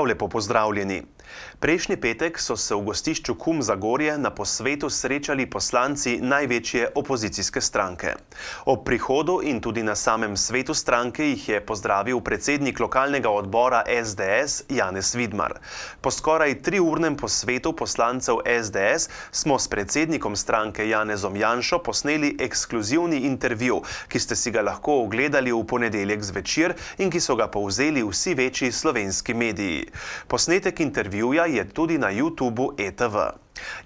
Prav lepo pozdravljeni. Prejšnji petek so se v gostišču KUM Zagorje na posvetu srečali poslanci največje opozicijske stranke. Ob prihodu in tudi na samem svetu stranke jih je pozdravil predsednik lokalnega odbora SDS Janez Vidmar. Po skoraj 3-urnem posvetu poslancev SDS smo s predsednikom stranke Janezom Janšo posneli ekskluzivni intervju, ki ste si ga lahko ogledali v ponedeljek zvečer in ki so ga povzeli vsi večji slovenski mediji. Posnetek intervjuja je tudi na YouTubeu ETV.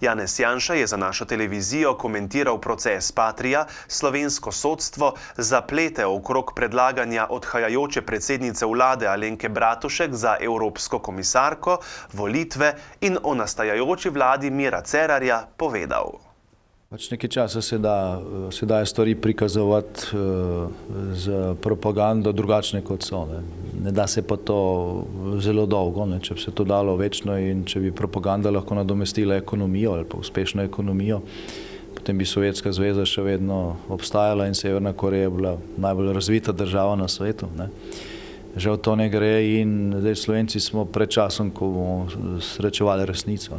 Janez Janša je za našo televizijo komentiral proces Patria, slovensko sodstvo, zaplete okrog predlaganja odhajajoče predsednice vlade Alenke Bratušek za evropsko komisarko, volitve in o nastajajoči vladi Mira Cerarja povedal. Nekaj časa se daje stvari prikazovati z propagando drugačne kot so. Ne da se pa to zelo dolgo, če bi se to dalo večno in če bi propaganda lahko nadomestila ekonomijo ali pa uspešno ekonomijo, potem bi Sovjetska zveza še vedno obstajala in Severna Koreja bila najbolj razvita država na svetu. Žal to ne gre in zdaj Slovenci smo pred časom, ko bomo srečevali resnico.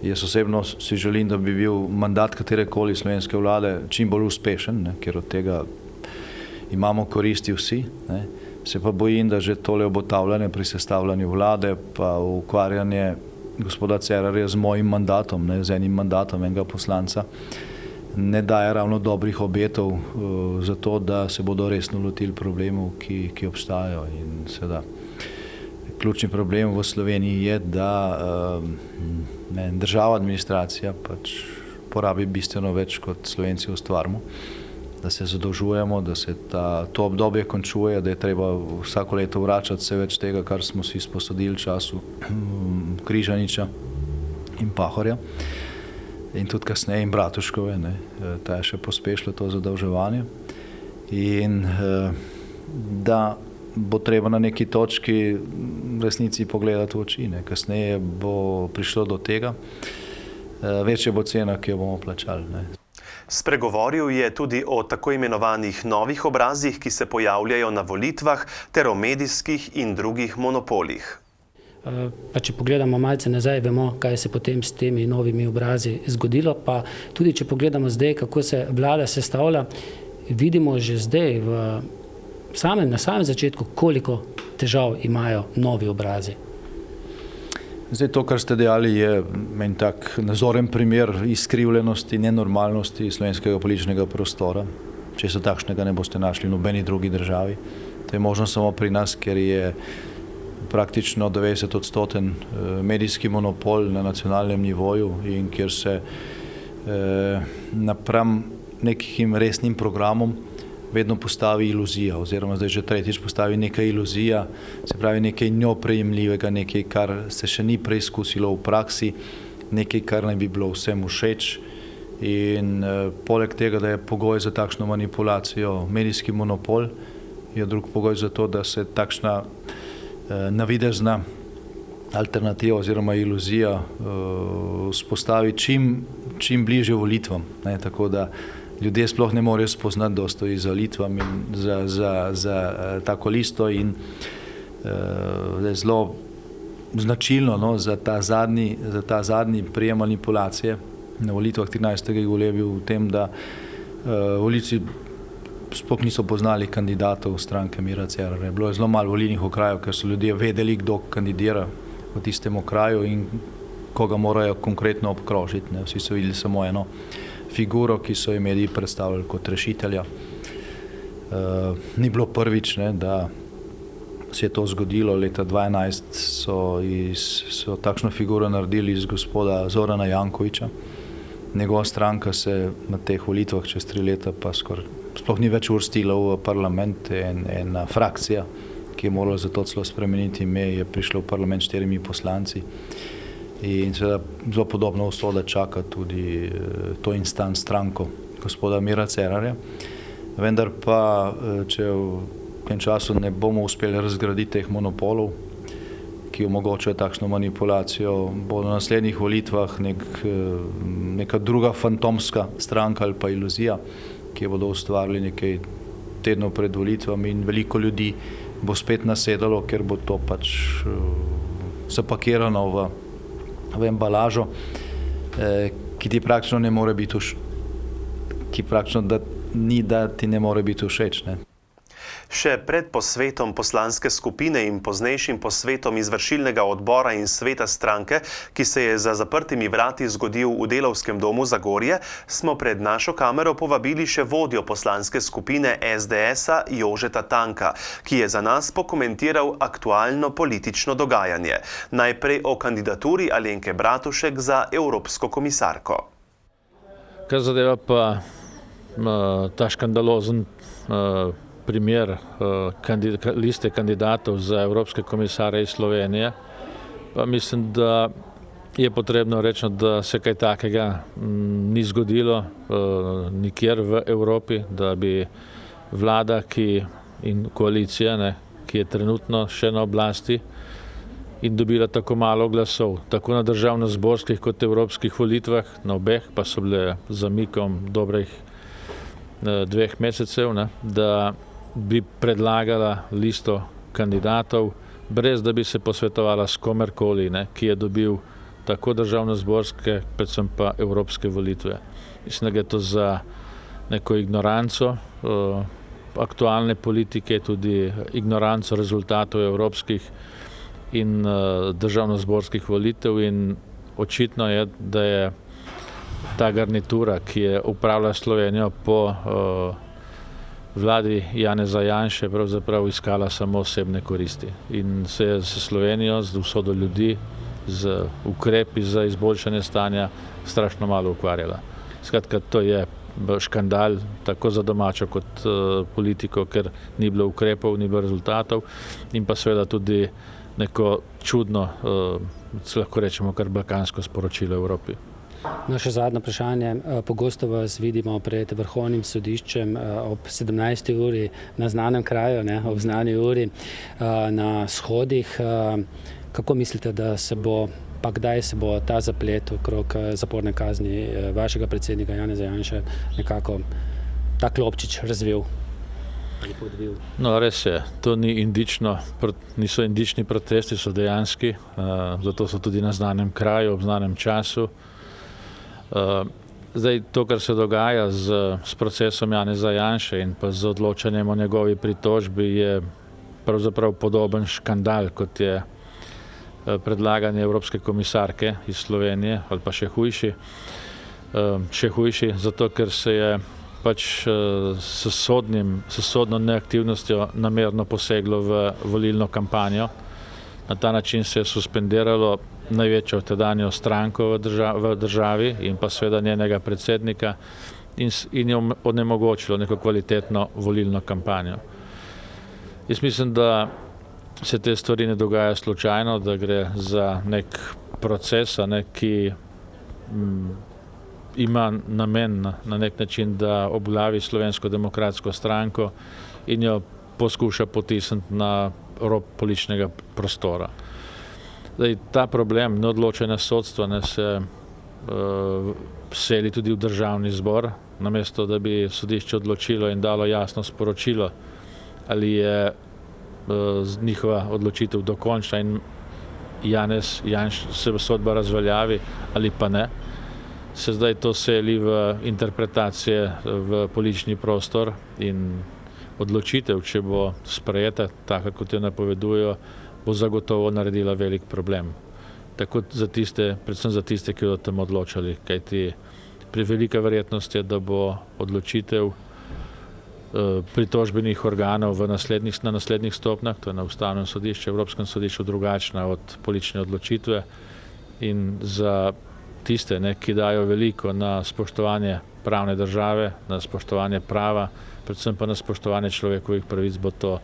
Jaz osebno si želim, da bi bil mandat katerekoli slovenske vlade čim bolj uspešen, ker od tega imamo koristi vsi. Se pa bojim, da že tole obotavljanje pri sestavljanju vlade pa ukvarjanje gospoda Cerarja z mojim mandatom, z enim mandatom enega poslanca, ne daje ravno dobrih obetov za to, da se bodo resno lotili problemov, ki obstajajo. In seveda, ključni problem v Sloveniji je, da država, administracija pač porabi bistveno več, kot Slovenci ustvarimo, da se zadolžujemo, da se to obdobje končuje, da je treba vsako leto vračati vse več tega, kar smo si sposodili v času Križaniča in Pahorja in tudi kasneje in Bratuškove. Ta je še pospešila to zadolževanje in da bo treba na neki točki resnici pogledati v oči. Kasneje bo prišlo do tega, večja bo cena, ki jo bomo plačali. Spregovoril je tudi o tako imenovanih novih obrazih, ki se pojavljajo na volitvah, ter o medijskih in drugih monopolih. Pa če pogledamo malce nazaj, vemo, kaj se potem s temi novimi obrazi zgodilo. Pa tudi, če pogledamo zdaj, kako se vlada sestavlja, vidimo že zdaj na samem začetku, koliko težav imajo novi obrazi. Zdaj to, kar ste dejali, je meni tak nazoren primer izkrivljenosti, nenormalnosti slovenskega političnega prostora. Česa takšnega ne boste našli v nobeni drugi državi. To je možno samo pri nas, ker je praktično 90% medijski monopol na nacionalnem nivoju in kjer se napram nekim resnim programom vedno postavi iluzija, oziroma zdaj že tretjič postavi neka iluzija, se pravi nekaj neoprejemljivega, nekaj, kar se še ni preizkusilo v praksi, nekaj, kar naj bi bilo vsem všeč. In poleg tega, da je pogoj za takšno manipulacijo medijski monopol, je drug pogoj za to, da se takšna navidezna alternativa oziroma iluzija vzpostavi čim bližje volitvam. Tako da ljudje sploh ne morejo spoznati, da stoji za volitvami za tako listo in zelo značilno za ta zadnji prijem manipulacije na volitvah 13. julija je bil v tem, da volivci sploh niso poznali kandidatov stranke Mira Cerarja. Bilo je zelo malo volilnih okrajev, ker so ljudje vedeli, kdo kandidira v tistem okraju in koga morajo konkretno obkrožiti. Vsi so videli samo eno figuro, ki so jo mediji predstavljali kot rešitelja. Ni bilo prvič, da se je to zgodilo. Leta 2012 so takšno figuro naredili iz gospoda Zorana Jankovića. Njegova stranka se na teh volitvah čez 3 leta pa sploh ni več uvrstila v parlament. Ena frakcija, ki je morala zato celo spremeniti ime, je prišla v parlament s 4 poslanci. In seveda zelo podobno usoda čaka tudi to instant stranko gospoda Mira Cerarja. Vendar pa, če v tem času ne bomo uspeli razgraditi teh monopolov, ki omogočajo takšno manipulacijo, bo na naslednjih volitvah neka druga fantomska stranka ali pa iluzija, ki jo bodo ustvarili nekaj tednov pred volitvami in veliko ljudi bo spet nasedalo, ker bo to pač zapakirano v embalažo, ki ti praktično ne more biti ki praktično da ti ne more biti všeč. Ne. Še pred posvetom poslanske skupine in poznejšim posvetom izvršilnega odbora in sveta stranke, ki se je za zaprtimi vrati zgodil v Delavskem domu Zagorje, smo pred našo kamero povabili še vodjo poslanske skupine SDS-a Jožeta Tanka, ki je za nas pokomentiral aktualno politično dogajanje. Najprej o kandidaturi Alenke Bratušek za evropsko komisarko. Kar zadeva pa ta škandalozen primer liste kandidatov za evropske komisarje iz Slovenije, pa mislim, da je potrebno reči, da se kaj takega ni zgodilo nikjer v Evropi, da bi vlada in koalicija, ki je trenutno še na oblasti in dobila tako malo glasov, tako na državno-zborskih kot evropskih volitvah, na obeh pa so bile zamikom dobrih 2 mesecev, da bi predlagala listo kandidatov, brez da bi se posvetovala s komerkoli, ki je dobil tako državno-zborske, predvsem pa evropske volitve. Mislim, da je to za neko ignoranco aktualne politike, tudi ignoranco rezultatov evropskih in državno-zborskih volitev, in očitno je, da je ta garnitura, ki je upravljala Slovenijo po vladi Janeza Janše, pravzaprav iskala samo osebne koristi in se je s Slovenijo, z usodo ljudi, z ukrepi za izboljšanje stanja strašno malo ukvarjala. Skratka, to je škandal tako za domačo kot politiko, ker ni bilo ukrepov, ni bilo rezultatov, in pa seveda tudi neko čudno, lahko rečemo kar balkansko sporočilo Evropi. No, še zadnje vprašanje. Pogosto vas vidimo pred Vrhovnim sodiščem ob 17. uri na znanem kraju, ob znani uri, na shodih. Kako mislite, da se bo, pa kdaj se bo ta zaplet okrog zaporne kazni vašega predsednika Janeza Janše nekako ta klopčič razvil? No, res je, to niso indični protesti, so dejanski, zato so tudi na znanem kraju, ob znanem času. Zdaj, to, kar se dogaja s procesom Janeza Janše in pa z odločanjem o njegovi pritožbi, je pravzaprav podoben škandal, kot je predlaganje evropske komisarke iz Slovenije, ali pa še hujši, zato ker se je pač s sodno neaktivnostjo namerno poseglo v volilno kampanjo. Na ta način se je suspendiralo največjo tedanjo stranko v državi in pa seveda njenega predsednika in je onemogočilo neko kvalitetno volilno kampanjo. Jaz mislim, da se te stvari ne dogajajo slučajno, da gre za nek proces, ki ima namen na nek način, da obglavi Slovensko demokratsko stranko in jo poskuša potisniti na rob političnega prostora. Zdaj, ta problem neodločanja sodstva se seli tudi v državni zbor, namesto da bi sodišče odločilo in dalo jasno sporočilo, ali je njihova odločitev dokončna in Janez Janša se sodba razveljavi ali pa ne. Se zdaj to seli v interpretacije v politični prostor in odločitev, če bo sprejeta, tako kot jo napovedujejo, bo zagotovo naredila velik problem. Tako za tiste, predvsem za tiste, ki bodo tam odločali, kajti prevelika verjetnost je, da bo odločitev pritožbenih organov na naslednjih stopnjah, to je na Ustavnem sodišču, Evropskem sodišču, drugačna od politične odločitve, in za tiste, ki dajo veliko na spoštovanje pravne države, na spoštovanje prava, predvsem pa na spoštovanje človekovih pravic, bo to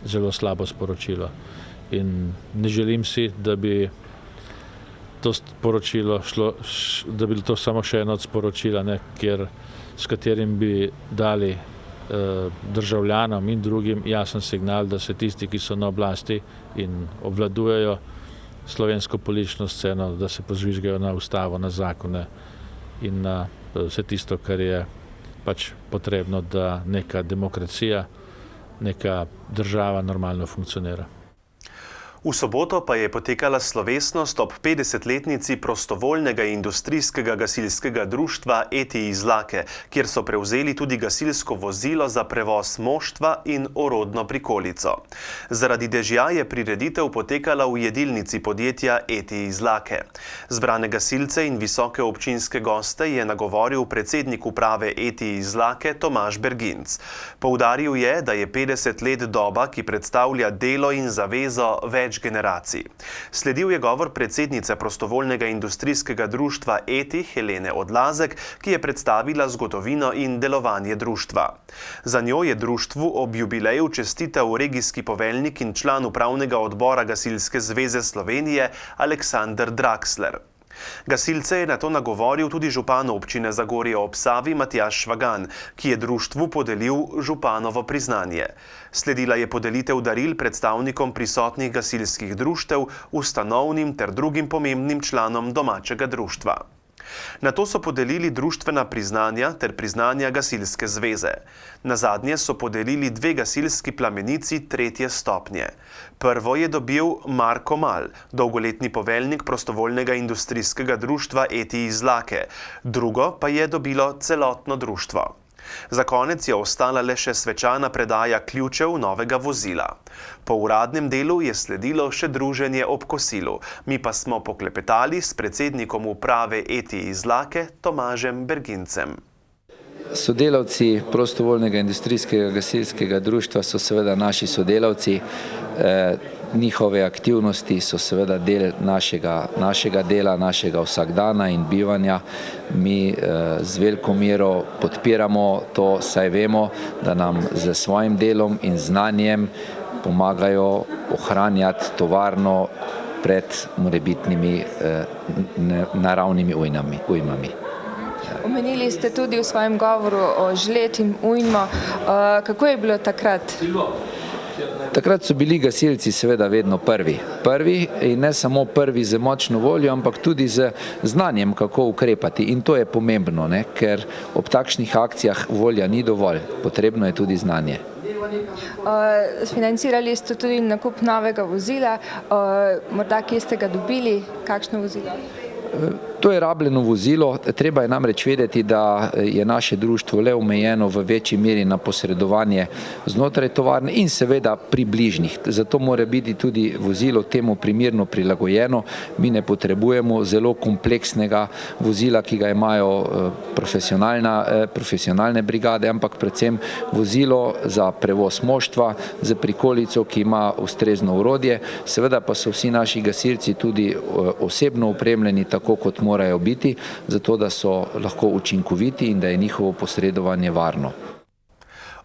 zelo slabo sporočilo. In ne želim si, da bi to sporočilo šlo, da bi to samo še eno od sporočila, s katerim bi dali državljanom in drugim jasen signal, da se tisti, ki so na oblasti in obvladujejo slovensko politično sceno, da se požvižgajo na ustavo, na zakone in na vse tisto, kar je pač potrebno, da neka demokracija neka država normalno funkcionira. V soboto pa je potekala slovesnost ob 50-letnici prostovoljnega industrijskega gasilskega društva ETI Izlake, kjer so prevzeli tudi gasilsko vozilo za prevoz moštva in orodno prikolico. Zaradi dežja je prireditev potekala v jedilnici podjetja ETI Izlake. Zbrane gasilce in visoke občinske goste je nagovoril predsednik uprave ETI Izlake Tomaž Berginc. Poudaril je, da je 50 let doba, ki predstavlja delo in zavezo več generacij. Sledil je govor predsednice prostovoljnega industrijskega društva ETI Helene Odlazek, ki je predstavila zgodovino in delovanje društva. Za njo je društvu ob jubileju čestital regijski poveljnik in član upravnega odbora Gasilske zveze Slovenije Aleksander Draksler. Gasilce je nato nagovoril tudi župan občine Zagorje ob Savi Matjaž Švagan, ki je društvu podelil županovo priznanje. Sledila je podelitev daril predstavnikom prisotnih gasilskih društev, ustanovnim ter drugim pomembnim članom domačega društva. Nato so podelili društvena priznanja ter priznanja Gasilske zveze. Nazadnje so podelili 2 gasilski plamenici 3. stopnje. Prvo je dobil Marko Mal, dolgoletni poveljnik prostovoljnega industrijskega društva ETI Izlake, drugo pa je dobilo celotno društvo. Za konec je ostala le še svečana predaja ključev novega vozila. Po uradnem delu je sledilo še druženje ob kosilu, mi pa smo poklepetali s predsednikom uprave ETI Izlake Tomažem Bergincem. Sodelavci prostovoljnega industrijskega gasilskega društva so seveda naši sodelavci. Njihove aktivnosti so seveda del našega dela, našega vsakdana in bivanja. Mi z veliko mero podpiramo to, saj vemo, da nam z svojim delom in znanjem pomagajo ohranjati tovarno pred morebitnimi naravnimi ujmami. Omenili ste tudi v svojem govoru o žled in ujmo. Kako je bilo takrat? Takrat so bili gasilci seveda vedno prvi. Prvi in ne samo prvi z močno voljo, ampak tudi z znanjem, kako ukrepati. In to je pomembno, ker ob takšnih akcijah volja ni dovolj, potrebno je tudi znanje. Financirali ste tudi nakup novega vozila, morda kje ste ga dobili, kakšno vozilo? To je rabljeno vozilo, treba je namreč vedeti, da je naše društvo le omejeno v večji meri na posredovanje znotraj tovarne in seveda pri bližnjih. Zato mora biti tudi vozilo temu primerno prilagojeno. Mi ne potrebujemo zelo kompleksnega vozila, ki ga imajo profesionalne brigade, ampak predvsem vozilo za prevoz moštva z prikolico, ki ima ustrezno orodje. Seveda pa so vsi naši gasilci tudi osebno opremljeni, tako kot morajo biti, zato da so lahko učinkoviti in da je njihovo posredovanje varno.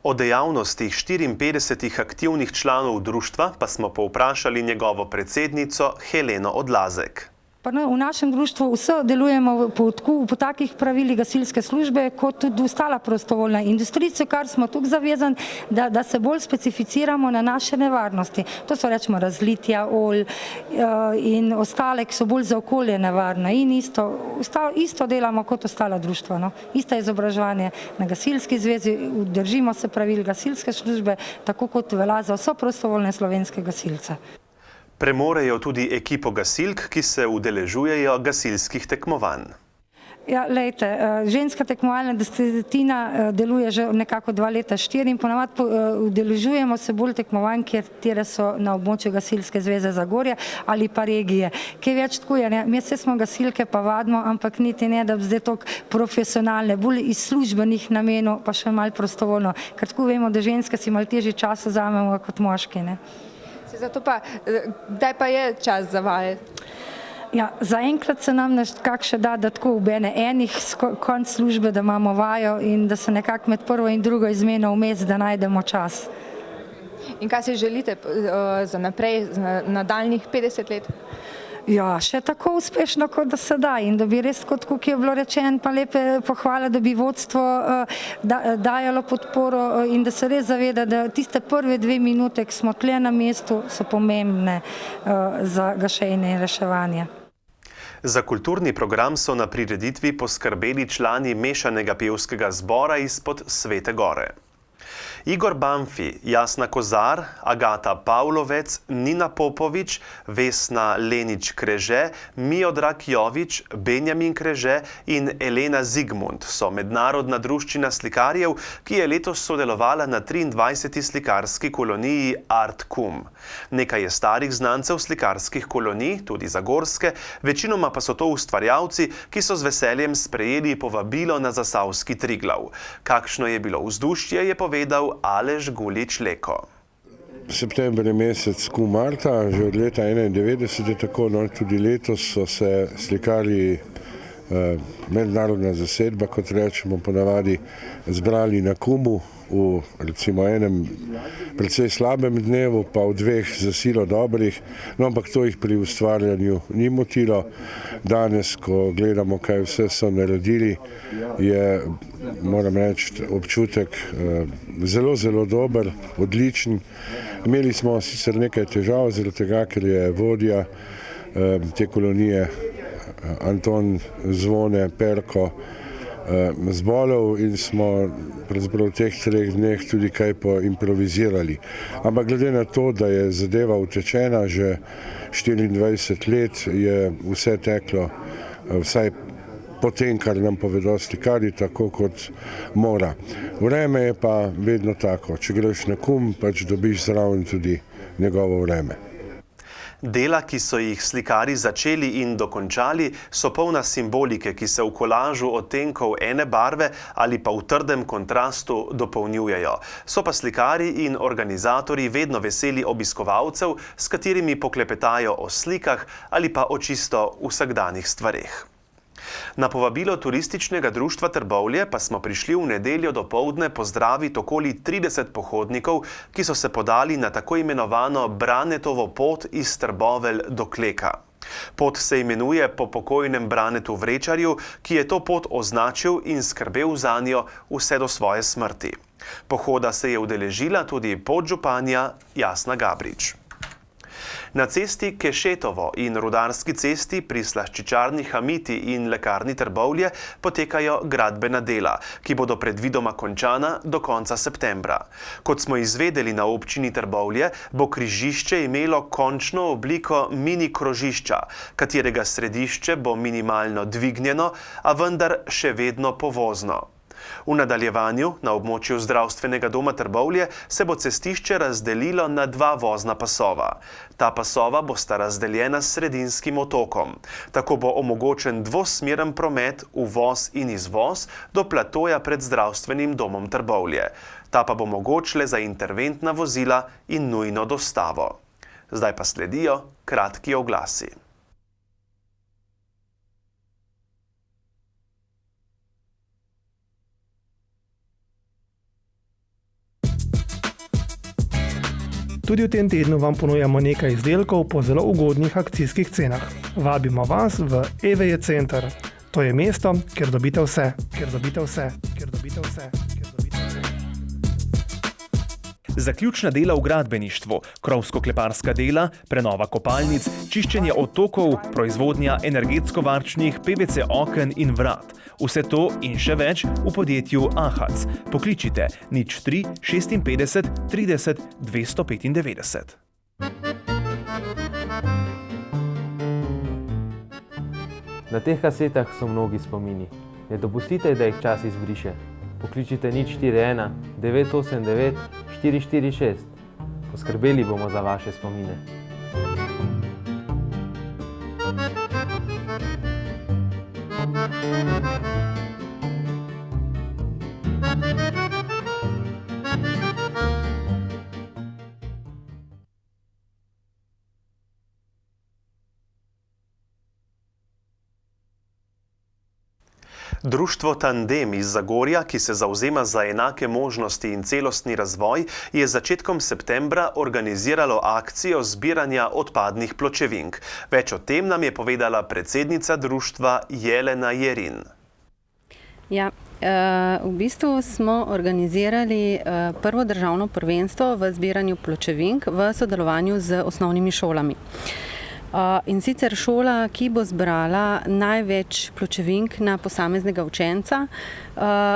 O dejavnostih 54 aktivnih članov društva pa smo povprašali njegovo predsednico Heleno Odlazek. V našem društvu vse delujemo po takih pravilih gasilske službe, kot tudi ostala prostovoljna industrija, kar smo tukaj zavezani, da se bolj specificiramo na naše nevarnosti. To so rečemo razlitja, olj in ostale, ki so bolj za okolje nevarne. In isto delamo kot ostala društva. Isto izobraževanje na gasilski zvezi, držimo se pravil gasilske službe, tako kot velja za vse prostovoljne slovenske gasilce. Premorejo tudi ekipo gasilk, ki se udeležujejo gasilskih tekmovanj. Ja, lejte, ženska tekmovalna desetina deluje že nekako 2 leta 4 in ponavadi udeležujemo se bolj tekmovanj, kjer so na območju Gasilske zveze Zagorje ali pa regije. Kaj več tako je, mi vse smo gasilke pa vadimo, ampak niti ne, da bi zdaj toliko profesionalne, bolj iz službenih namenov, pa še malo prostovoljno, ker tako vemo, da ženske si malo težji čas vzamemo kot moški. Zato pa, kdaj pa je čas za vaje? Ja, zaenkrat se nam nekako še da tako v enih konc službe, da imamo vajo in da se nekako med prvo in drugo izmeno vmes, da najdemo čas. In kaj si želite za naprej, za nadaljnjih 50 let? Ja, še tako uspešno, kot da se da in da bi res, kot je bilo rečeno, pa lepe pohvale, da bi vodstvo dajalo podporo in da se res zaveda, da tiste prve 2 minute, ki smo tle na mestu, so pomembne za gašenje in reševanje. Za kulturni program so na prireditvi poskrbeli člani mešanega pevskega zbora izpod Svete Gore. Igor Banfi, Jasna Kozar, Agata Pavlovec, Nina Popovič, Vesna Lenič-Kreže, Miodrag Jovič, Benjamin Kreže in Elena Zigmund so mednarodna druščina slikarjev, ki je letos sodelovala na 23. slikarski koloniji Art Cum. Nekaj je starih znancev slikarskih kolonij, tudi zagorske, večinoma pa so to ustvarjalci, ki so z veseljem sprejeli povabilo na zasavski Triglav. Kakšno je bilo vzdušje, je povedal Aleš Gulič-Leko. September je mesec Cum Arta, že od leta 1991 je tako, no tudi letos so se slikarji, mednarodna zasedba, kot rečemo ponavadi, zbrali na Cumu v recimo enem precej slabem dnevu, pa v dveh za silo dobrih, no ampak to jih pri ustvarjanju ni motilo. Danes, ko gledamo, kaj vse so naredili, je, moram reči, občutek zelo, zelo dober, odličen. Imeli smo sicer nekaj težav, zaradi tega, ker je vodja te kolonije Anton Zvone Perko zbolel in smo pravzaprav v teh 3 dneh tudi kaj poimprovizirali. Ampak glede na to, da je zadeva utečena že 24 let, je vse teklo vsaj potem, kar nam povedo slikarji, tako kot mora. Vreme je pa vedno tako. Če greš na Cum, pač dobiš zraven tudi njegovo vreme. Dela, ki so jih slikarji začeli in dokončali, so polna simbolike, ki se v kolažu odtenkov ene barve ali pa v trdem kontrastu dopolnjujejo. So pa slikarji in organizatorji vedno veseli obiskovalcev, s katerimi poklepetajo o slikah ali pa o čisto vsakdanjih stvareh. Na povabilo Turističnega društva Trbovlje pa smo prišli v nedeljo dopoldne pozdraviti okoli 30 pohodnikov, ki so se podali na tako imenovano Branetovo pot iz Trbovelj do Kleka. Pot se imenuje po pokojnem Branetu Vrečarju, ki je to pot označil in skrbel zanjo vse do svoje smrti. Pohoda se je udeležila tudi podžupanja Jasna Gabrič. Na cesti Kešetovo in Rudarski cesti pri slaščičarni Hamiti in lekarni Trbovlje potekajo gradbena dela, ki bodo predvidoma končana do konca septembra. Kot smo izvedeli na občini Trbovlje, bo križišče imelo končno obliko mini krožišča, katerega središče bo minimalno dvignjeno, a vendar še vedno povozno. V nadaljevanju na območju zdravstvenega doma Trbovlje se bo cestišče razdelilo na 2 vozna pasova. Ta pasova bosta razdeljena s sredinskim otokom. Tako bo omogočen dvosmeren promet, uvoz in izvoz do platoja pred zdravstvenim domom Trbovlje. Ta pa bo mogoč le za interventna vozila in nujno dostavo. Zdaj pa sledijo kratki oglasi. Tudi v tem tednu vam ponujamo nekaj izdelkov po zelo ugodnih akcijskih cenah. Vabimo vas v EVE Center. To je mesto, kjer dobite vse, kjer dobite vse, kjer dobite vse, kjer dobite vse. Zaključna dela v gradbeništvu, krovsko-kleparska dela, prenova kopalnic, čiščenje odtokov, proizvodnja energetsko varčnih PVC oken in vrat. Vse to in še več v podjetju Ahac. Pokličite 03 56 30 295. Na teh kasetah so mnogi spomini. Ne dopustite, da jih čas izbriše. Pokličite 041 989 446. Poskrbeli bomo za vaše spomine. Društvo Tandem iz Zagorja, ki se zavzema za enake možnosti in celostni razvoj, je z začetkom septembra organiziralo akcijo zbiranja odpadnih pločevink. Več o tem nam je povedala predsednica društva Jelena Jerin. Ja, v bistvu smo organizirali prvo državno prvenstvo v zbiranju pločevink v sodelovanju z osnovnimi šolami. In sicer šola, ki bo zbrala največ pločevink na posameznega učenca,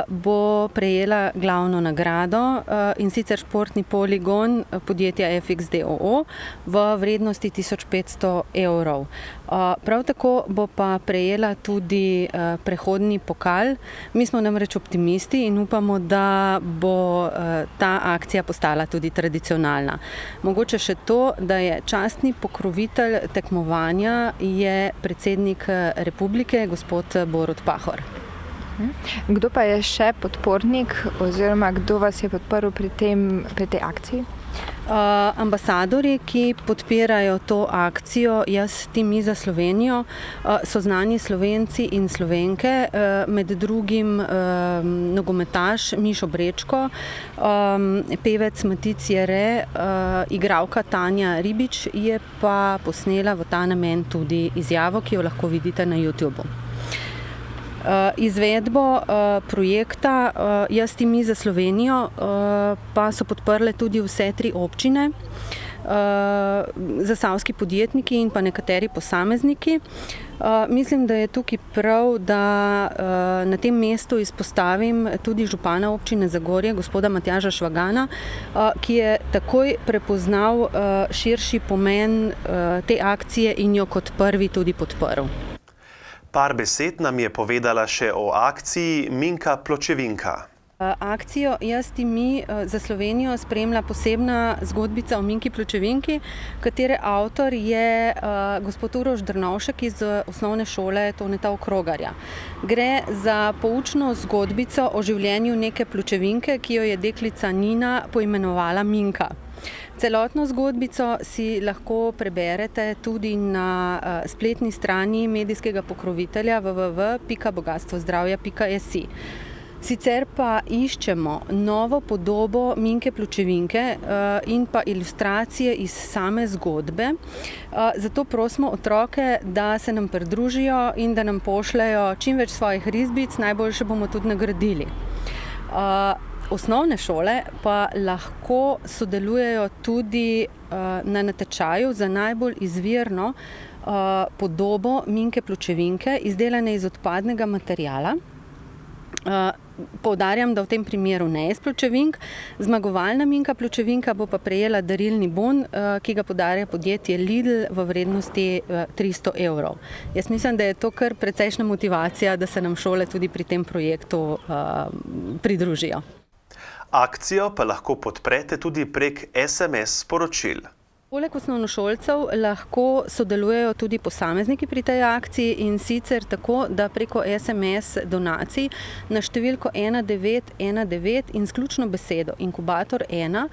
bo prejela glavno nagrado, in sicer športni poligon podjetja FXDOO v vrednosti 1500 evrov. Prav tako bo pa prejela tudi prehodni pokal. Mi smo namreč optimisti in upamo, da bo ta akcija postala tudi tradicionalna. Mogoče še to, da je častni pokrovitelj tekmovanja je predsednik republike, gospod Borut Pahor. Kdo pa je še podpornik oziroma kdo vas je podprl pri tej akciji? Ambasadorji, ki podpirajo to akcijo Jaz, ti, mi za Slovenijo, so znani Slovenci in Slovenke, med drugim nogometaš Mišo Brečko, pevec Matic Jere, igralka Tanja Ribič je pa posnela v ta namen tudi izjavo, ki jo lahko vidite na YouTubu. Izvedbo projekta Jaz, ti, mi za Slovenijo pa so podprle tudi vse 3 občine, zasavski podjetniki in pa nekateri posamezniki. Mislim, da je tukaj prav, da na tem mestu izpostavim tudi župana občine Zagorje, gospoda Matjaža Švagana, ki je takoj prepoznal širši pomen te akcije in jo kot prvi tudi podprl. Par besed nam je povedala še o akciji Minka Pločevinka. Akcijo Jaz, ti, mi za Slovenijo spremlja posebna zgodbica o Minki Pločevinki, katere avtor je gospod Uroš Drnovšek iz osnovne šole Toneta Okrogarja. Gre za poučno zgodbico o življenju neke pločevinke, ki jo je deklica Nina poimenovala Minka. Celotno zgodbico si lahko preberete tudi na spletni strani medijskega pokrovitelja www.bogatstvozdravja.si. Sicer pa iščemo novo podobo Minke Pločevinke in pa ilustracije iz same zgodbe. Zato prosimo otroke, da se nam pridružijo in da nam pošljejo čim več svojih risbic, najboljše bomo tudi nagradili. Osnovne šole pa lahko sodelujejo tudi na natečaju za najbolj izvirno podobo Minke Pločevinke, izdelane iz odpadnega materiala. Poudarjam, da v tem primeru ne je iz pločevink. Zmagovalna Minka Pločevinka bo pa prejela darilni bon, ki ga podarja podjetje Lidl v vrednosti 300 evrov. Jaz mislim, da je to kar precejšnja motivacija, da se nam šole tudi pri tem projektu pridružijo. Akcijo pa lahko podprete tudi prek SMS sporočil. Poleg osnovnošolcev lahko sodelujejo tudi posamezniki pri tej akciji, in sicer tako, da preko SMS donacij na številko 1919 in s ključno besedo Inkubator 1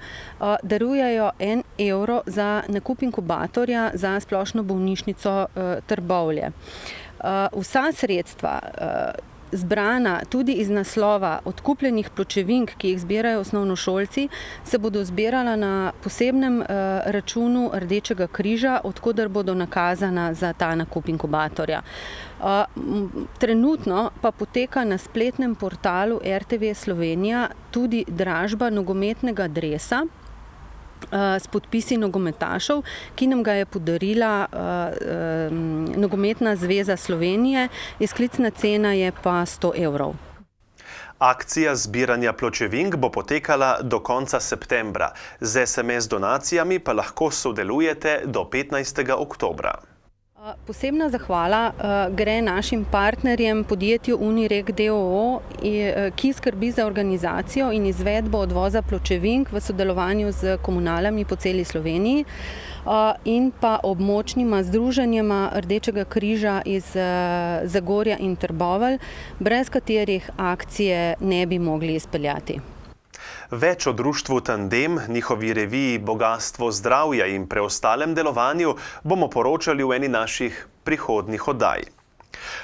darujejo 1 evro za nakup inkubatorja za splošno bolnišnico Trbovlje. Vsa sredstva zbrana tudi iz naslova odkupljenih pločevink, ki jih zbirajo osnovnošolci, se bodo zbirala na posebnem računu Rdečega križa, od koder bodo nakazana za ta nakup inkubatorja. Trenutno pa poteka na spletnem portalu RTV Slovenija tudi dražba nogometnega dresa s podpisi nogometašev, ki nam ga je podarila Nogometna zveza Slovenije. Izklicna cena je pa 100 evrov. Akcija zbiranja pločevink bo potekala do konca septembra. Z SMS donacijami pa lahko sodelujete do 15. oktobra. Posebna zahvala gre našim partnerjem, podjetju Unirek d.o.o., ki skrbi za organizacijo in izvedbo odvoza pločevink v sodelovanju z komunalami po celi Sloveniji in pa območnima združenjema Rdečega križa iz Zagorja in Trbovelj, brez katerih akcije ne bi mogli izpeljati. Več o društvu Tandem, njihovi reviji Bogatstvo zdravja in preostalem delovanju bomo poročali v eni naših prihodnjih oddaj.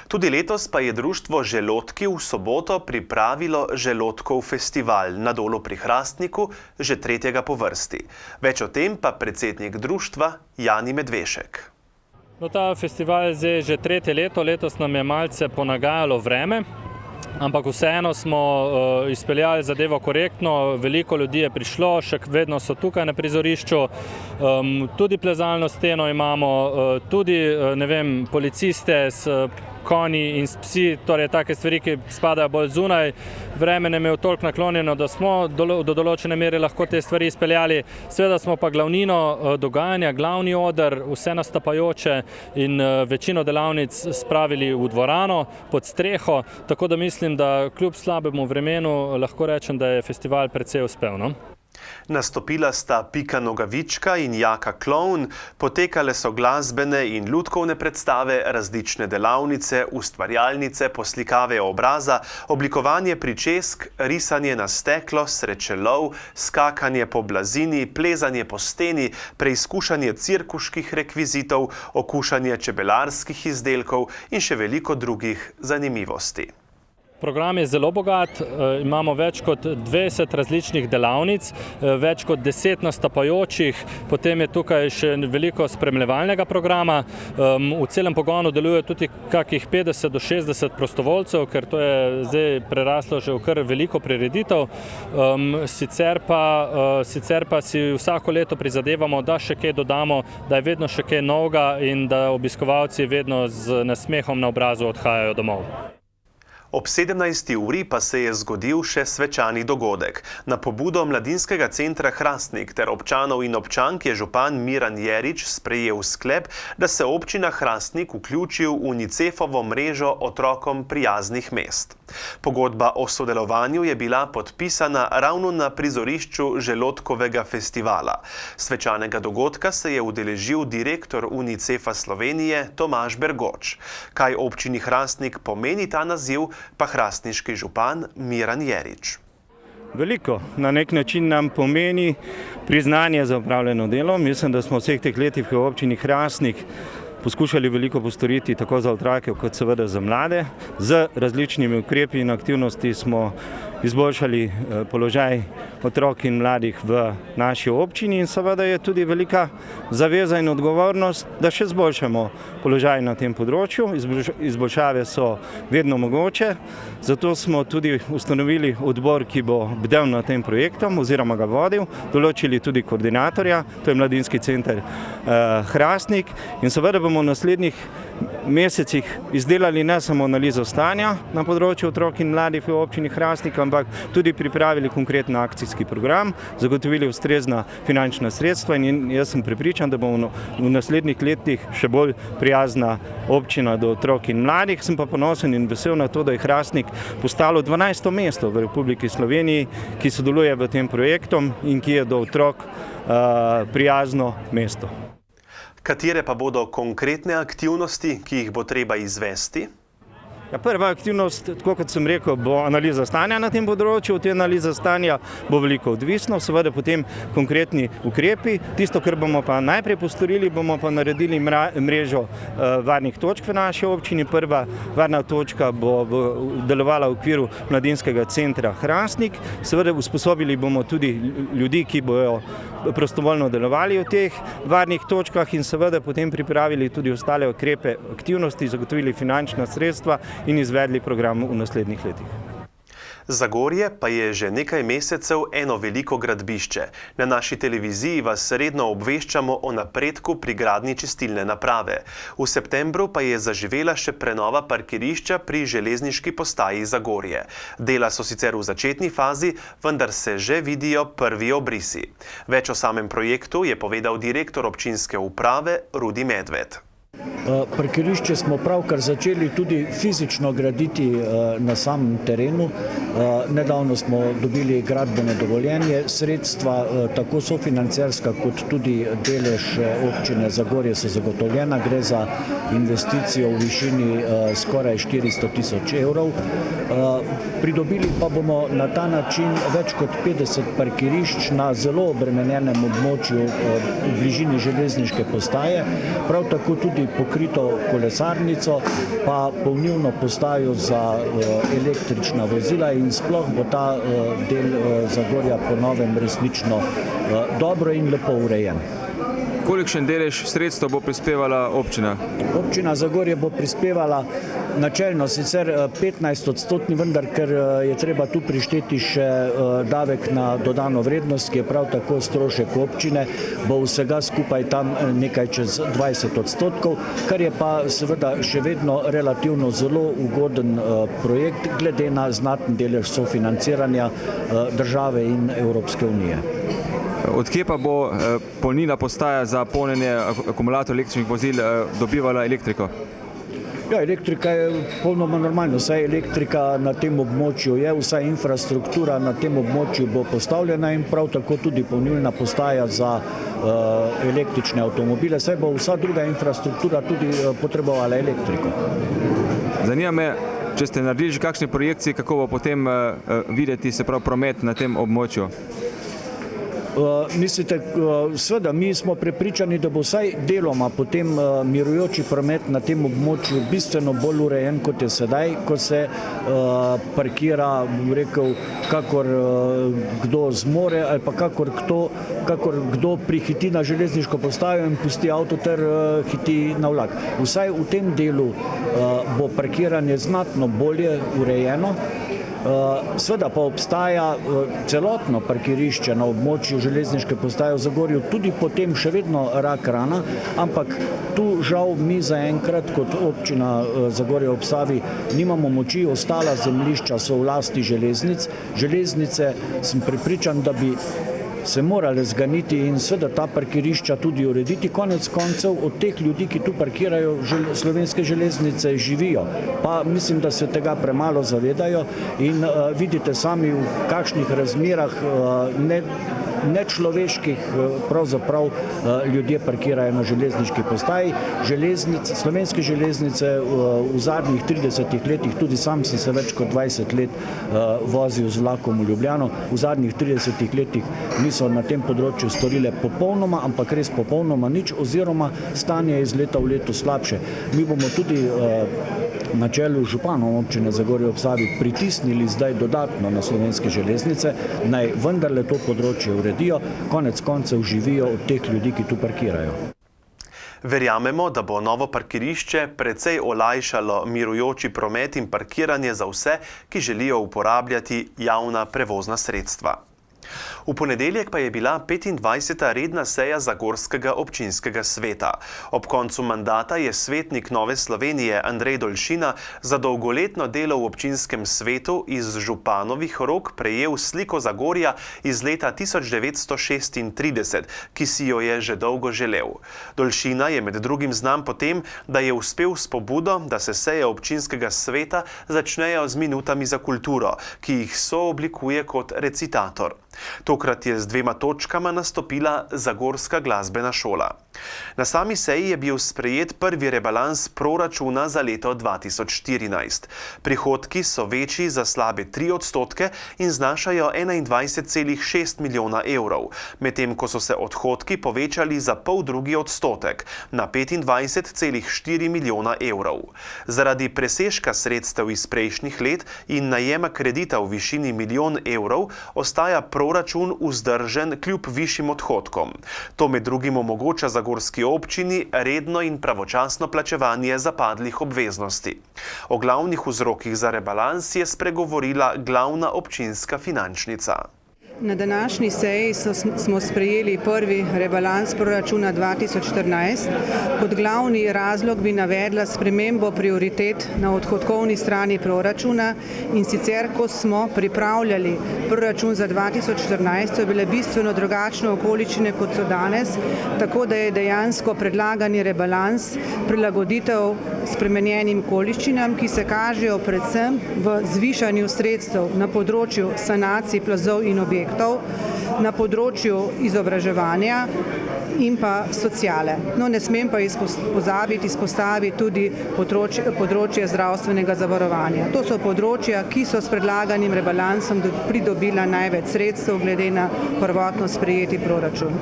Tudi letos pa je društvo Želodki v soboto pripravilo Želodkov festival na Dolu pri Hrastniku, že 3. po vrsti. Več o tem pa predsednik društva Jani Medvešek. Ta festival je že 3. leto, letos nam je malce ponagajalo vreme. ampak vseeno smo izpeljali zadevo korektno, veliko ljudi je prišlo, še vedno so tukaj na prizorišču, tudi plezalno steno imamo, tudi policiste s konji in s psi, torej take stvari, ki spadajo bolj zunaj. Vreme nam je toliko naklonjeno, da smo do določene mere lahko te stvari izpeljali. Seveda smo pa glavnino dogajanja, glavni oder, vse nastopajoče in večino delavnic spravili v dvorano pod streho, tako da mislim, da kljub slabemu vremenu lahko rečem, da je festival precej uspel, no? Nastopila sta Pika Nogavička in Jaka Klovn, potekale so glasbene in lutkovne predstave, različne delavnice, ustvarjalnice, poslikave obraza, oblikovanje pričesk, risanje na steklo, srečelov, skakanje po blazini, plezanje po steni, preizkušanje cirkuških rekvizitov, okušanje čebelarskih izdelkov in še veliko drugih zanimivosti. Program je zelo bogat, imamo več kot 20 različnih delavnic, več kot 10 nastopajočih, potem je tukaj še veliko spremljevalnega programa. V celem pogonu deluje tudi kakih 50 do 60 prostovoljcev, ker to je zdaj preraslo že v kar veliko prireditev. Sicer pa si vsako leto prizadevamo, da še kaj dodamo, da je vedno še kaj novega in da obiskovalci vedno z nasmehom na obrazu odhajajo domov. Ob 17. uri pa se je zgodil še svečani dogodek. Na pobudo Mladinskega centra Hrastnik ter občanov in občank je župan Miran Jerič sprejel sklep, da se občina Hrastnik vključi v UNICEF-ovo mrežo otrokom prijaznih mest. Pogodba o sodelovanju je bila podpisana ravno na prizorišču Želodkovega festivala. Svečanega dogodka se je udeležil direktor UNICEF-a Slovenije Tomaž Bergoč. Kaj občini Hrastnik pomeni ta naziv, pa hrastniški župan Miran Jerič. Veliko na nek način nam pomeni priznanje za opravljeno delo. Mislim, da smo vseh teh letih v občini Hrastnik poskušali veliko postoriti tako za otroke kot seveda za mlade. Z različnimi ukrepi in aktivnosti smo izboljšali položaj otrok in mladih v naši občini in seveda je tudi velika zaveza in odgovornost, da še izboljšamo položaj na tem področju. Izboljšave so vedno mogoče, zato smo tudi ustanovili odbor, ki bo bdel nad tem projektom oziroma ga vodil, določili tudi koordinatorja, to je Mladinski center Hrastnik in seveda bomo v naslednjih mesecih izdelali ne samo analizo stanja na področju otrok in mladih v občini Hrastnik, ampak tudi pripravili konkreten akcijski program, zagotovili ustrezna finančna sredstva in jaz sem prepričan, da bomo v naslednjih letih še bolj prijazna občina do otrok in mladih. Sem pa ponosen in vesel na to, da je Hrastnik postalo 12. mesto v Republiki Sloveniji, ki sodeluje v tem projektu in ki je do otrok prijazno mesto. Katere pa bodo konkretne aktivnosti, ki jih bo treba izvesti? Prva aktivnost, tako kot sem rekel, bo analiza stanja na tem področju. Od te analize stanja bo veliko odvisno, seveda potem konkretni ukrepi. Tisto, kar bomo pa najprej postorili, bomo pa naredili mrežo varnih točk v naši občini. Prva varna točka bo delovala v okviru Mladinskega centra Hrastnik. Seveda usposobili bomo tudi ljudi, ki bojo prostovoljno delovali v teh varnih točkah in seveda potem pripravili tudi ostale ukrepe, aktivnosti, zagotovili finančna sredstva in izvedli program v naslednjih letih. Zagorje pa je že nekaj mesecev eno veliko gradbišče. Na naši televiziji vas redno obveščamo o napredku pri gradnji čistilne naprave. V septembru pa je zaživela še prenova parkirišča pri železniški postaji Zagorje. Dela so sicer v začetni fazi, vendar se že vidijo prvi obrisi. Več o samem projektu je povedal direktor občinske uprave Rudi Medved. Parkirišče smo pravkar začeli tudi fizično graditi na samem terenu. Nedavno smo dobili gradbeno dovoljenje, sredstva tako sofinancerska kot tudi delež občine Zagorje so zagotovljena. Gre za investicijo v višini skoraj 400 000 evrov. Pridobili pa bomo na ta način več kot 50 parkirišč na zelo obremenjenem območju v bližini železniške postaje, prav tako tudi pokrito kolesarnico, pa polnilno postajo za električna vozila in sploh bo ta del Zagorja po novem resnično dobro in lepo urejen. Kolikšen delež sredstev bo prispevala občina? Občina Zagorje bo prispevala načelno sicer 15%, vendar ker je treba tu prišteti še davek na dodano vrednost, ki je prav tako strošek občine, bo vsega skupaj tam nekaj čez 20%, kar je pa seveda še vedno relativno zelo ugoden projekt glede na znaten delež sofinanciranja države in Evropske unije. Odkje pa bo polnilna postaja za polnjenje akumulatorjev električnih vozil dobivala elektriko? Ja, elektrika je popolnoma normalna, vsaj elektrika na tem območju je, vsa infrastruktura na tem območju bo postavljena in prav tako tudi polnilna postaja za električne avtomobile, saj bo vsa druga infrastruktura tudi potrebovala elektriko. Zanima me, če ste naredili že kakšne projekcije, kako bo potem videti se prav promet na tem območju? Mislite, seveda, mi smo prepričani, da bo vsaj deloma potem mirujoči promet na tem območju bistveno bolj urejen, kot je sedaj, ko se parkira, rekel, kakor kdo zmore ali pa kakor kdo prihiti na železniško postajo in pusti avto ter hiti na vlak. Vsaj v tem delu bo parkiranje znatno bolje urejeno. Seveda pa obstaja celotno parkirišče na območju železniške postaje v Zagorju tudi potem še vedno rak rana, ampak tu žal mi zaenkrat kot občina Zagorje ob Savi nimamo moči, ostala zemljišča so v lasti železnic. Železnice sem prepričan, da bi se morale zganiti in seveda ta parkirišča tudi urediti. Konec koncev od teh ljudi, ki tu parkirajo, Slovenske železnice živijo. Pa mislim, da se tega premalo zavedajo in vidite sami, v kakšnih razmerah nečloveških pravzaprav ljudje parkirajo na železniški postaji. Slovenske železnice v zadnjih 30 letih, tudi sam sem se več kot 20 let vozil z vlakom v Ljubljano, v zadnjih 30 letih niso na tem področju storile popolnoma, ampak res popolnoma nič, oziroma stanje je iz leta v leto slabše. Mi bomo tudi na čelu županom občine Zagorje ob Savi pritisnili zdaj dodatno na Slovenske železnice, naj vendarle to področje uredijo, konec koncev živijo od teh ljudi, ki tu parkirajo. Verjamemo, da bo novo parkirišče precej olajšalo mirujoči promet in parkiranje za vse, ki želijo uporabljati javna prevozna sredstva. V ponedeljek pa je bila 25. redna seja Zagorskega občinskega sveta. Ob koncu mandata je svetnik Nove Slovenije Andrej Dolšina za dolgoletno delo v občinskem svetu iz županovih rok prejel sliko Zagorja iz leta 1936, ki si jo je že dolgo želel. Dolšina je med drugim znan po tem, da je uspel s pobudo, da se seje občinskega sveta začnejo z minutami za kulturo, ki jih sooblikuje kot recitator. Tokrat je z 2 točkama nastopila Zagorska glasbena šola. Na sami seji je bil sprejet prvi rebalans proračuna za leto 2014. Prihodki so večji za slabe 3% in znašajo 21,6 milijona evrov, medtem ko so se odhodki povečali za poldrugi odstotek na 25,4 milijona evrov. Zaradi presežka sredstev iz prejšnjih let in najema kredita v višini 1 milijon evrov ostaja proračun vzdržen kljub višjim odhodkom. To med drugim omogoča zagorski občini redno in pravočasno plačevanje zapadlih obveznosti. O glavnih vzrokih za rebalans je spregovorila glavna občinska finančnica. Na današnji seji smo sprejeli prvi rebalans proračuna 2014. Kot glavni razlog bi navedla spremembo prioritet na odhodkovni strani proračuna in sicer, ko smo pripravljali proračun za 2014, so bile bistveno drugačne okoliščine, kot so danes, tako da je dejansko predlagani rebalans prilagoditev spremenjenim okoliščinam, ki se kažejo predvsem v zvišanju sredstev na področju sanacij plazov in objektov, na področju izobraževanja in pa sociale. No, ne smem pa izpostaviti tudi področje zdravstvenega zavarovanja. To so področja, ki so s predlaganim rebalansom pridobila največ sredstev glede na prvotno sprejeti proračun.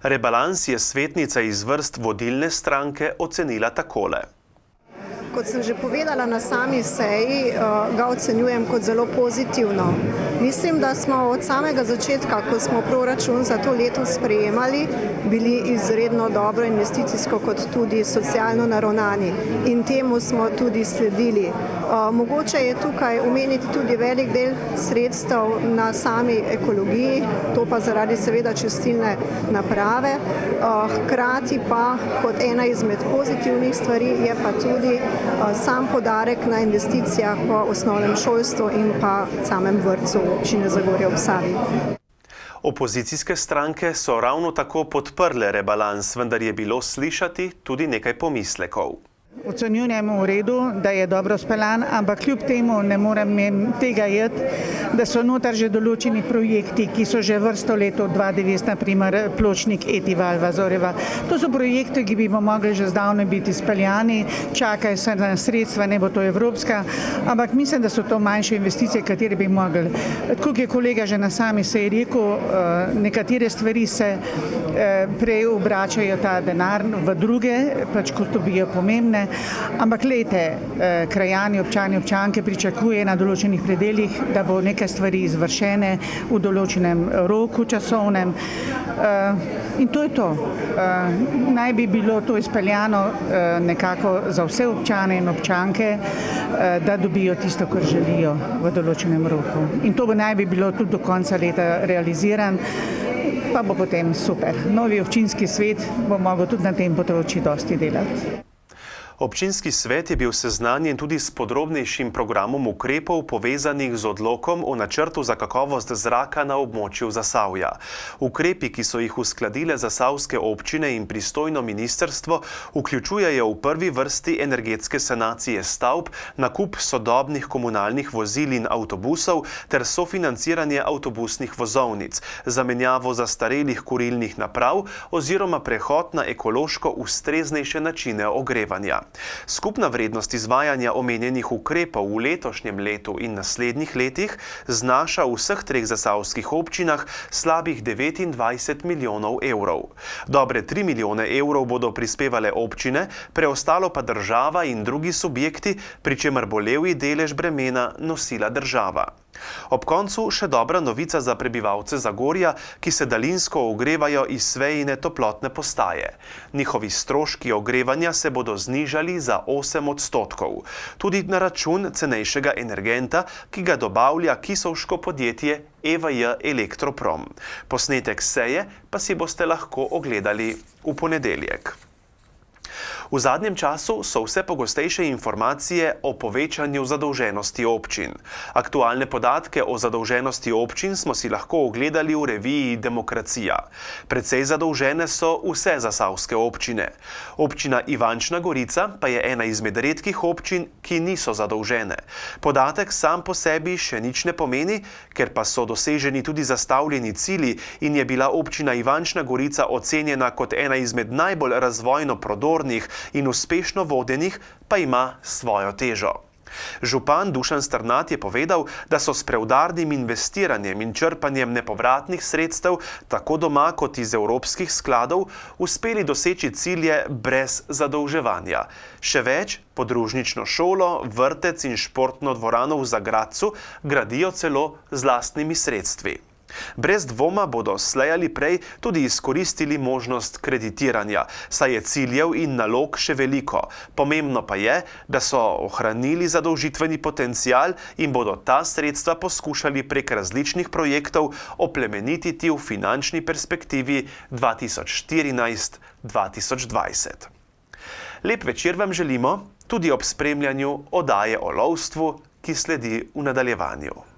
Rebalans je svetnica iz vrst vodilne stranke ocenila takole. Kot sem že povedala na sami seji, ga ocenjujem kot zelo pozitivno. Mislim, da smo od samega začetka, ko smo proračun za to leto sprejemali, bili izredno dobro investicijsko kot tudi socialno naravnani in temu smo tudi sledili. Mogoče je tukaj omeniti tudi velik del sredstev na sami ekologiji, to pa zaradi seveda čistilne naprave. Hkrati pa kot ena izmed pozitivnih stvari je pa tudi sam poudarek na investicijah po osnovnem šolstvu in pa samem vrtcu občine Zagorje ob Savi. Opozicijske stranke so ravno tako podprle rebalans, vendar je bilo slišati tudi nekaj pomislekov. Ocenjujemo v redu, da je dobro speljan, ampak kljub temu ne morem tega jeti, da so notar že določeni projekti, ki so že vrsto leto 2009, naprimer pločnik Eti-Val Vazorjeva. To so projekti, ki bi mogli že zdavnaj biti speljani, čakajo se na sredstva, ne bo to evropska, ampak mislim, da so to manjše investicije, katere bi mogli. Tako je kolega že na sami seji rekel, nekatere stvari se prej obračajo ta denar v druge, pač kot dobijo pomembne. Ampak glejte, krajani, občani, občanke pričakuje na določenih predeljih, da bo nekaj stvari izvršene v določenem roku časovnem. In to je to. Naj bi bilo to izpeljano nekako za vse občane in občanke, da dobijo tisto, kar želijo v določenem roku. In to naj bi bilo tudi do konca leta realiziran, pa bo potem super. Novi občinski svet bo mogel tudi na tem področju dosti delati. Občinski svet je bil seznanjen tudi s podrobnejšim programom ukrepov povezanih z odlokom o načrtu za kakovost zraka na območju Zasavja. Ukrepi, ki so jih uskladile zasavske občine in pristojno ministrstvo, vključujejo v prvi vrsti energetske sanacije stavb, nakup sodobnih komunalnih vozil in avtobusov ter sofinanciranje avtobusnih vozovnic, zamenjavo zastarelih kurilnih naprav oziroma prehod na ekološko ustreznejše načine ogrevanja. Skupna vrednost izvajanja omenjenih ukrepov v letošnjem letu in naslednjih letih znaša v vseh treh zasavskih občinah slabih 29 milijonov evrov. Dobre 3 milijone evrov bodo prispevale občine, preostalo pa država in drugi subjekti, pri čemer bo levji delež bremena nosila država. Ob koncu še dobra novica za prebivalce Zagorja, ki se daljinsko ogrevajo iz svejine toplotne postaje. Njihovi stroški ogrevanja se bodo znižali za 8%. Tudi na račun cenejšega energenta, ki ga dobavlja kisovško podjetje EVJ Elektroprom. Posnetek seje pa si boste lahko ogledali v ponedeljek. V zadnjem času so vse pogostejše informacije o povečanju zadolženosti občin. Aktualne podatke o zadolženosti občin smo si lahko ogledali v reviji Demokracija. Precej zadolžene so vse zasavske občine. Občina Ivančna Gorica pa je ena izmed redkih občin, ki niso zadolžene. Podatek sam po sebi še nič ne pomeni, ker pa so doseženi tudi zastavljeni cilji in je bila občina Ivančna Gorica ocenjena kot ena izmed najbolj razvojno prodornih in uspešno vodenih, pa ima svojo težo. Župan Dušan Strnad je povedal, da so s preudarnim investiranjem in črpanjem nepovratnih sredstev, tako doma kot iz evropskih skladov, uspeli doseči cilje brez zadolževanja. Še več, podružnično šolo, vrtec in športno dvorano v Zagradcu gradijo celo z lastnimi sredstvi. Brez dvoma bodo slej ali prej tudi izkoristili možnost kreditiranja, saj je ciljev in nalog še veliko. Pomembno pa je, da so ohranili zadolžitveni potencial in bodo ta sredstva poskušali prek različnih projektov oplemenititi v finančni perspektivi 2014-2020. Lep večer vam želimo tudi ob spremljanju oddaje o lovstvu, ki sledi v nadaljevanju.